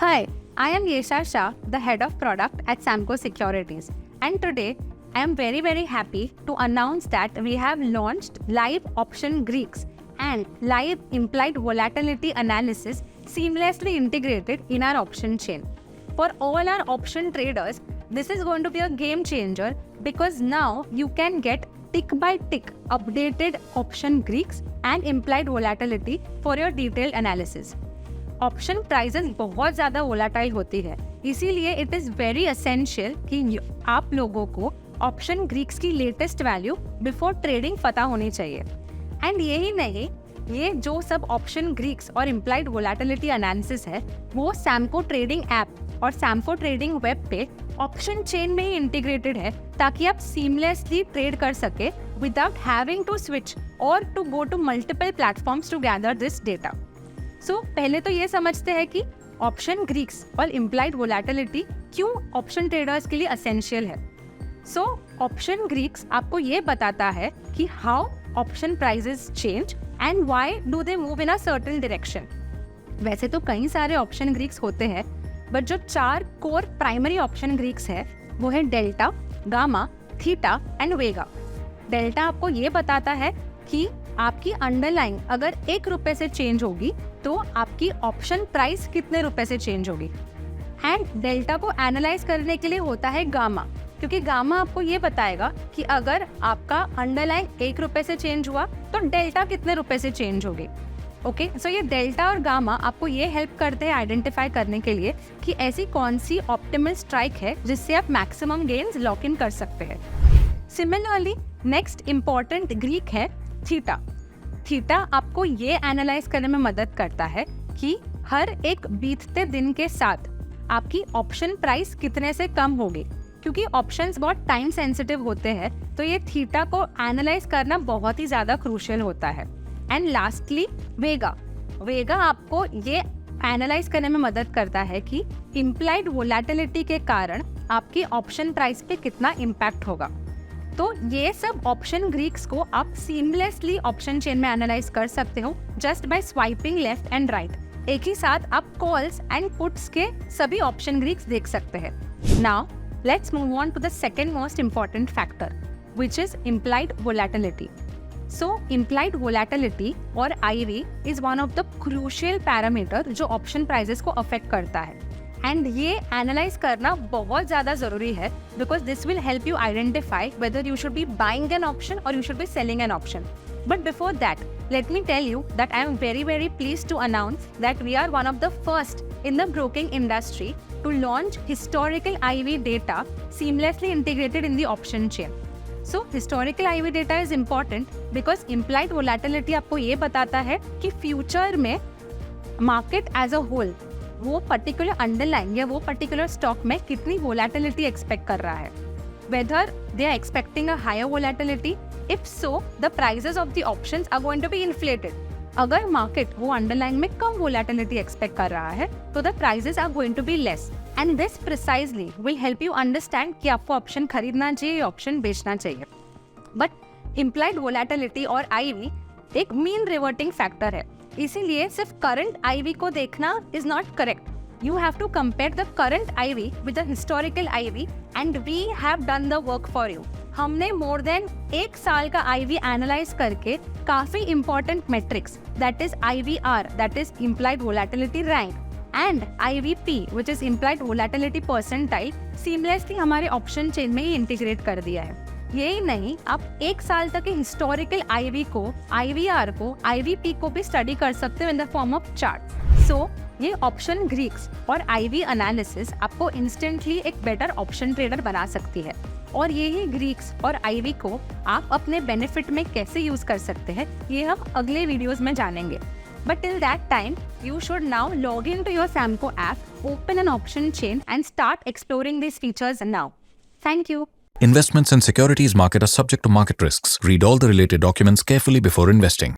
Hi, I am Yesha Shah, the head of product at Samco Securities, and today I am very happy to announce that we have launched live option Greeks and live implied volatility analysis seamlessly integrated in our option chain. For all our option traders, this is going to be a game changer because now you can get tick by tick updated option Greeks and implied volatility for your detailed analysis. Option prices बहुत ज़्यादा volatile होती है, इसीलिए it is very essential कि आप लोगों को option Greeks की लेटेस्ट वैल्यू बिफोर ट्रेडिंग पता होनी चाहिए. एंड यही नहीं, ये जो सब ऑप्शन ग्रीक्स और इम्प्लाइड वोलाटिलिटी एनालिसिस है वो सैमको ट्रेडिंग ऐप और सैमको ट्रेडिंग वेब पे ऑप्शन चेन में ही इंटीग्रेटेड है ताकि आप सीमलेसली ट्रेड कर सके विदाउट हैविंग टू स्विच और to go to multiple platforms to gather this data. पहले तो ये समझते हैं कि ऑप्शन ग्रीक्स और इम्प्लाइड वोलाटिलिटी क्यों ऑप्शन ट्रेडर्स के लिए एसेंशियल है. ऑप्शन ग्रीक्स आपको ये बताता है कि how option prices change and why do they move in a certain direction. वैसे तो कई सारे ऑप्शन ग्रीक्स होते हैं, बट जो 4 कोर प्राइमरी ऑप्शन ग्रीक्स है वो है delta, gamma, theta and Vega. Delta आपको ये बताता है कि आपकी अंडरलाइन अगर 1 रुपए से चेंज होगी तो आपकी ऑप्शन प्राइस कितने रुपए से चेंज होगी. एंड डेल्टा को एनालाइज करने के लिए होता है गामा, क्योंकि गामा आपको ये बताएगा कि अगर आपका अंडरलाइन 1 रुपए से चेंज हुआ तो डेल्टा कितने रुपए से चेंज होगी. ओके, सो ये डेल्टा और गामा आपको ये हेल्प करते हैं आइडेंटिफाई करने के लिए कि ऐसी कौन सी ऑप्टिमल स्ट्राइक है जिससे आप मैक्सिमम गेन्स लॉक इन कर सकते हैं. सिमिलरली नेक्स्ट इंपॉर्टेंट ग्रीक है थीटा. थीटा आपको ये एनालाइज करने में मदद करता है कि हर एक बीतते दिन के साथ आपकी ऑप्शन प्राइस कितने से कम होगी. क्योंकि ऑप्शंस बहुत टाइम सेंसिटिव होते हैं तो ये थीटा को एनालाइज करना बहुत ही ज़्यादा क्रूशियल होता है. एंड लास्टली वेगा आपको ये एनालाइज करने में मदद करता है कि इम्प्लाइड वोलेटिलिटी के कारण आपकी ऑप्शन प्राइस पे कितना इम्पैक्ट होगा. तो ये सब ऑप्शन ग्रीक्स को आप सीमलेसली ऑप्शन चेन में एनालाइज कर सकते हो just by swiping left and right. एक ही साथ आप कॉल्स एंड पुट्स के सभी ऑप्शन ग्रीक्स देख सकते हैं. Now let's move on to the second most important factor which is implied volatility. Implied volatility और IV is one of the crucial parameter जो ऑप्शन प्राइसेस को अफेक्ट करता है. एंड ये एनालाइज करना बहुत ज़्यादा ज़रूरी है because this will help you identify whether you should be buying an option और you should be selling an option. But before that let me tell you that I am very pleased to announce that we are one of the first in the broking industry to launch historical IV data seamlessly integrated in the option chain. Historical IV data is important because implied volatility आपको ये बताता है कि future में market as a whole वो particular underline या वो particular stock में कितनी वोलेटिलिटी एक्सपेक्ट कर रहा है. Whether they are expecting a higher volatility, if so, the prices of the options are going to be inflated. अगर मार्केट वो अंडरलाइन में कम वोलेटिलिटी एक्सपेक्ट कर रहा है तो the prices are going to be less. And this precisely will help you understand कि आपको option खरीदना चाहिए या ऑप्शन बेचना चाहिए. बट इम्प्लाइड वोलेटिलिटी और IV एक मीन रिवर्टिंग फैक्टर है, इसीलिए सिर्फ करंट IV को देखना is not correct. You have to compare the current IV with the historical IV and we have done the work for you. हमने more than 1 साल का IV एनालाइज करके काफी important metrics that is IVR that is implied volatility rank and IVP which is implied volatility percentile seamlessly हमारे option chain में ही integrate कर दिया है. यही नहीं, आप 1 साल तक के हिस्टोरिकल IV को, IVR को, IVP को भी स्टडी कर सकते हो in the form of chart. ये ऑप्शन ग्रीक्स और IV एनालिसिस आपको इंस्टेंटली एक बेटर ऑप्शन ट्रेडर बना सकती है. और यही ग्रीक्स और IV को आप अपने बेनिफिट में कैसे यूज कर सकते हैं ये हम अगले वीडियोस में जानेंगे. But till that time you should now log into your Samco app, open an option chain and start exploring these features now. Thank you. Investments in securities market are subject to market risks. Read all the related documents carefully before investing.